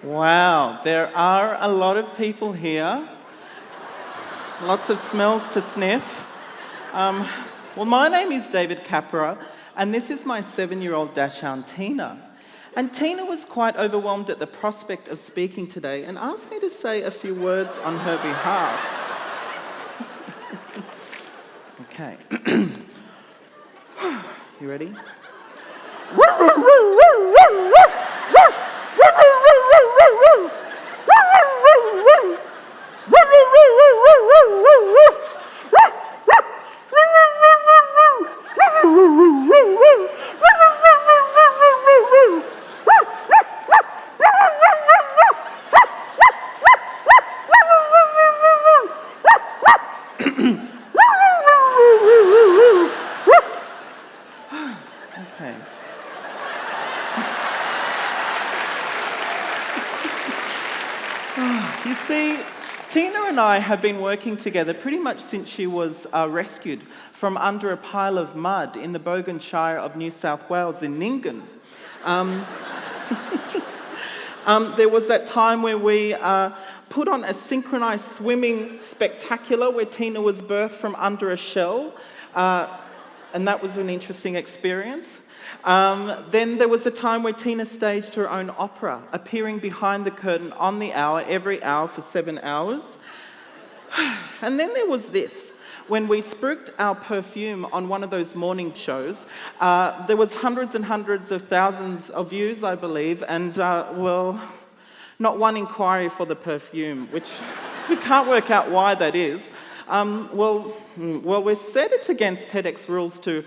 Wow, there are a lot of people here. Lots of smells to sniff. Well, my name is David Capra, and this is my 7-year-old dachshund, Teena. And Teena was quite overwhelmed at the prospect of speaking today and asked me to say a few words on her behalf. Okay. You ready? Okay. You see, Teena and I have been working together pretty much since she was rescued from under a pile of mud in the Bogan Shire of New South Wales in Nyngan. There was that time where we put on a synchronised swimming spectacular where Teena was birthed from under a shell, and that was an interesting experience. Then there was a time where Teena staged her own opera, appearing behind the curtain on the hour, every hour for 7 hours. And then there was this. When we spruiked our perfume on one of those morning shows, there was hundreds and hundreds of thousands of views, I believe, and, not one inquiry for the perfume, which we can't work out why that is. We said it's against TEDx rules to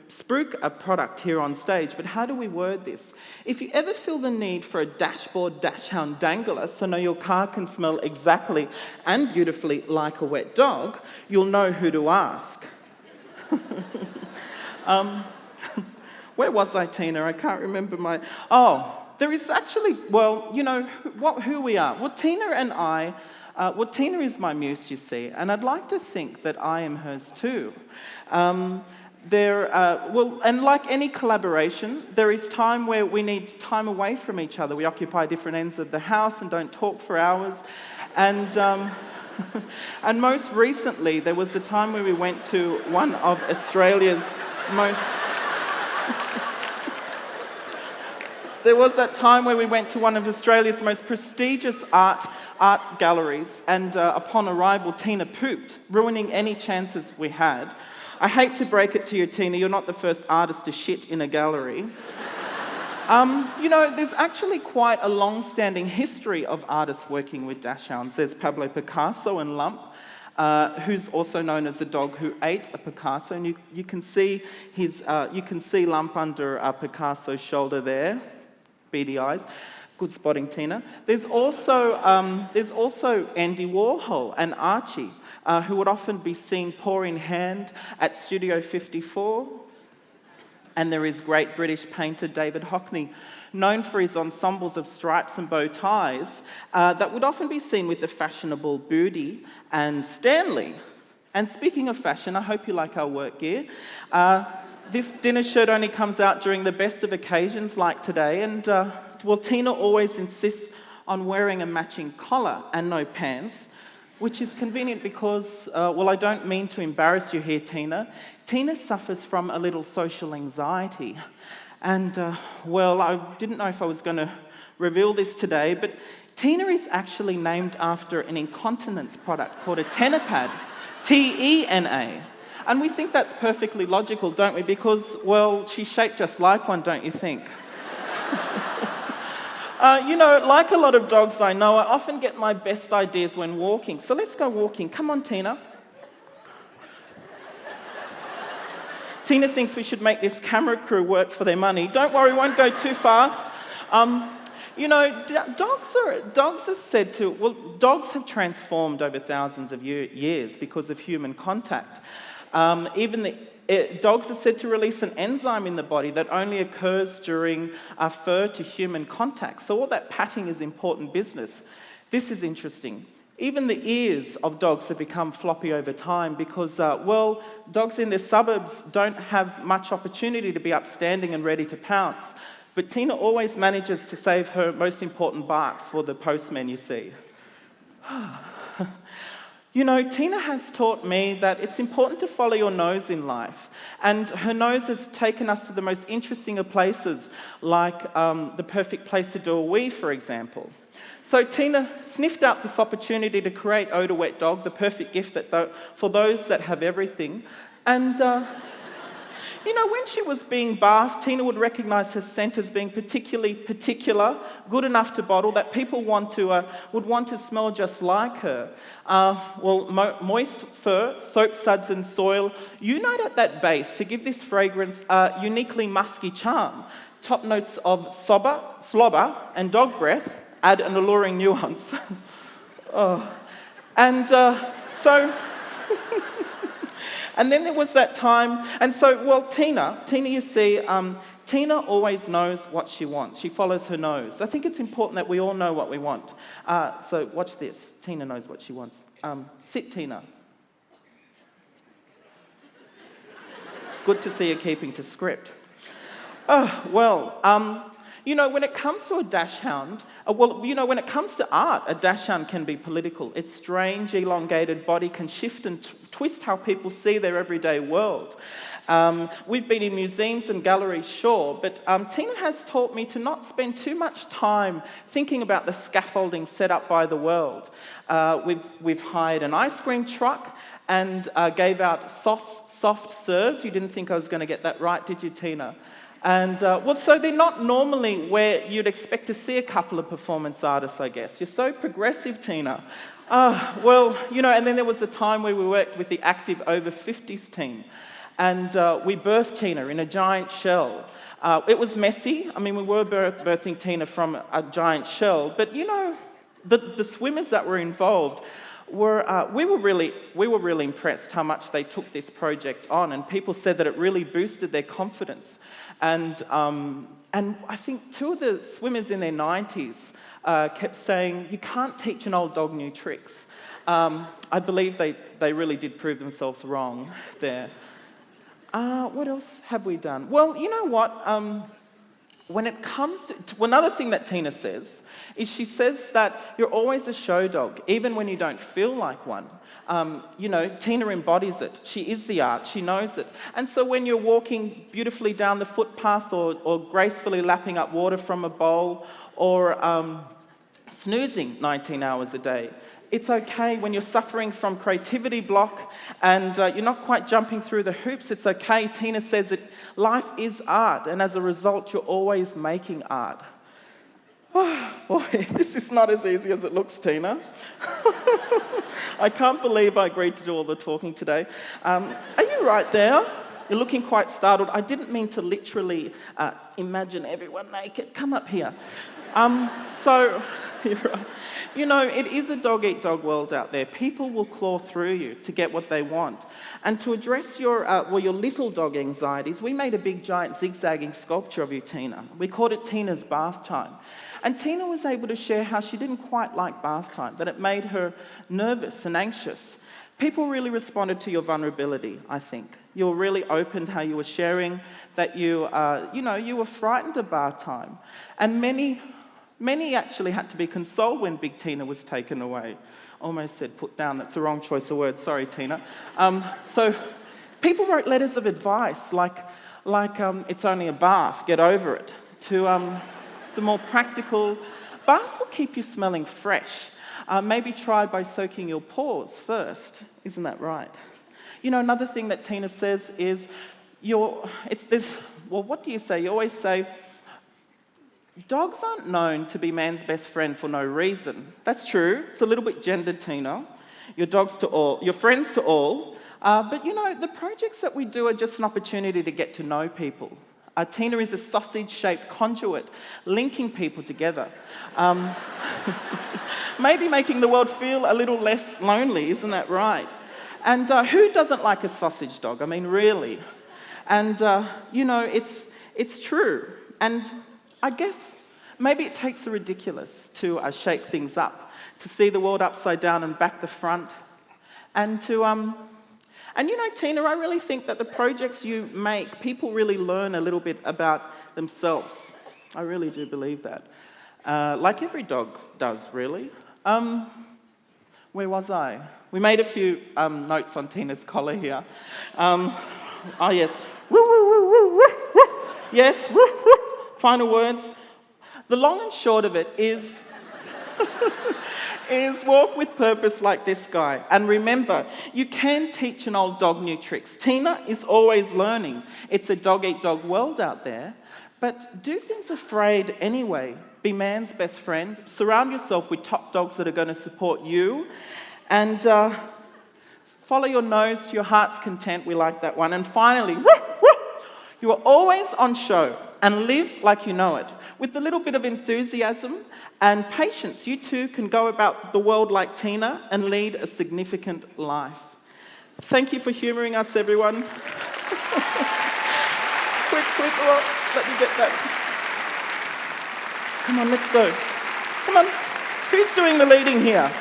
spruik a product here on stage, but how do we word this? If you ever feel the need for a dashboard dachshund dangler so now your car can smell exactly and beautifully like a wet dog, you'll know who to ask. Where was I, Teena? I can't remember my... Oh, there is actually, who we are. Well, Teena and I... Teena is my muse, you see, and I'd like to think that I am hers too. And like any collaboration, there is time where we need time away from each other. We occupy different ends of the house and don't talk for hours. And, and most recently, there was a time where we went to one of Australia's most... There was that time where we went to one of Australia's most prestigious art galleries, and upon arrival, Teena pooped, ruining any chances we had. I hate to break it to you, Teena, you're not the first artist to shit in a gallery. There's actually quite a long-standing history of artists working with dachshunds. There's Pablo Picasso and Lump, who's also known as the dog who ate a Picasso, and you can see Lump under Picasso's shoulder there. Beady eyes. Good spotting, Teena. There's also Andy Warhol and Archie, who would often be seen paw in hand at Studio 54. And there is great British painter David Hockney, known for his ensembles of stripes and bow ties, that would often be seen with the fashionable Booty and Stanley. And speaking of fashion, I hope you like our work gear. This dinner shirt only comes out during the best of occasions like today, and Teena always insists on wearing a matching collar and no pants, which is convenient because, I don't mean to embarrass you here, Teena. Teena suffers from a little social anxiety. And, I didn't know if I was going to reveal this today, but Teena is actually named after an incontinence product called a Teena pad, T-E-N-A. And we think that's perfectly logical, don't we? Because, she's shaped just like one, don't you think? Like a lot of dogs I know, I often get my best ideas when walking. So let's go walking. Come on, Teena. Teena thinks we should make this camera crew work for their money. Don't worry, we won't go too fast. Dogs have transformed over thousands of years because of human contact. Dogs are said to release an enzyme in the body that only occurs during fur to human contact. So all that patting is important business. This is interesting. Even the ears of dogs have become floppy over time because, dogs in their suburbs don't have much opportunity to be upstanding and ready to pounce. But Teena always manages to save her most important barks for the postman, you see. You know, Teena has taught me that it's important to follow your nose in life. And her nose has taken us to the most interesting of places, like the perfect place to do a wee, for example. So Teena sniffed out this opportunity to create Oda Wet Dog, the perfect gift for those that have everything. And you know, when she was being bathed, Teena would recognise her scent as being particularly particular, good enough to bottle, that people would want to smell just like her. Moist fur, soap suds and soil unite at that base to give this fragrance a uniquely musky charm. Top notes of slobber and dog breath add an alluring nuance. And then there was that time, and so, Teena, you see, Teena always knows what she wants. She follows her nose. I think it's important that we all know what we want. So watch this. Teena knows what she wants. Sit, Teena. Good to see you keeping to script. You know, when it comes to a dachshund, when it comes to art, a dachshund can be political. Its strange, elongated body can shift and twist how people see their everyday world. We've been in museums and galleries, sure, but Teena has taught me to not spend too much time thinking about the scaffolding set up by the world. We've hired an ice cream truck and gave out soft serves. You didn't think I was going to get that right, did you, Teena? And, so they're not normally where you'd expect to see a couple of performance artists, I guess. You're so progressive, Teena. And then there was a time where we worked with the active over 50s team. And we birthed Teena in a giant shell. It was messy. I mean, we were birthing Teena from a giant shell. But, you know, the swimmers that were involved we were really impressed how much they took this project on, and people said that it really boosted their confidence. And I think two of the swimmers in their 90s kept saying, "You can't teach an old dog new tricks." I believe they really did prove themselves wrong there. What else have we done? Well, you know what? When it comes to another thing that Teena says, is she says that you're always a show dog, even when you don't feel like one. Teena embodies it. She is the art. She knows it. And so when you're walking beautifully down the footpath or gracefully lapping up water from a bowl or snoozing 19 hours a day, it's okay. When you're suffering from creativity block and you're not quite jumping through the hoops, it's okay. Teena says that life is art, and as a result, you're always making art. Oh, boy, this is not as easy as it looks, Teena. I can't believe I agreed to do all the talking today. Are you right there? You're looking quite startled. I didn't mean to literally imagine everyone naked. Come up here. You're right. You know, it is a dog-eat-dog world out there. People will claw through you to get what they want. And to address your little dog anxieties, we made a big, giant, zigzagging sculpture of you, Teena. We called it Teena's Bath Time. And Teena was able to share how she didn't quite like bath time, that it made her nervous and anxious. People really responded to your vulnerability, I think. You were really open how you were sharing that you were frightened of bath time. And many actually had to be consoled when Big Teena was taken away. Almost said put down, that's the wrong choice of words, sorry Teena. So people wrote letters of advice like it's only a bath, get over it, to the more practical, baths will keep you smelling fresh. Maybe try by soaking your paws first, isn't that right? You know, another thing that Teena says is, what do you say? You always say, dogs aren't known to be man's best friend for no reason. That's true. It's a little bit gendered, Teena. Your dogs to all, your friends to all. But you know, the projects that we do are just an opportunity to get to know people. Teena is a sausage-shaped conduit, linking people together. Maybe making the world feel a little less lonely, isn't that right? And who doesn't like a sausage dog? I mean, really. And, it's true. And I guess maybe it takes the ridiculous to shake things up, to see the world upside down and back the front. And Teena, I really think that the projects you make, people really learn a little bit about themselves. I really do believe that. Like every dog does, really. Where was I? We made a few notes on Teena's collar here. Oh, yes. Woo, woo, woo, woo, woo, woo. Yes, woo, woo. Final words. The long and short of it is walk with purpose like this guy. And remember, you can teach an old dog new tricks. Teena is always learning. It's a dog-eat-dog world out there. But do things afraid anyway. Be man's best friend. Surround yourself with top dogs that are going to support you. And follow your nose to your heart's content. We like that one. And finally, woo, woo, you are always on show. And live like you know it. With a little bit of enthusiasm and patience, you too can go about the world like Teena and lead a significant life. Thank you for humouring us, everyone. Quick, let me get that. Come on, let's go. Come on. Who's doing the leading here?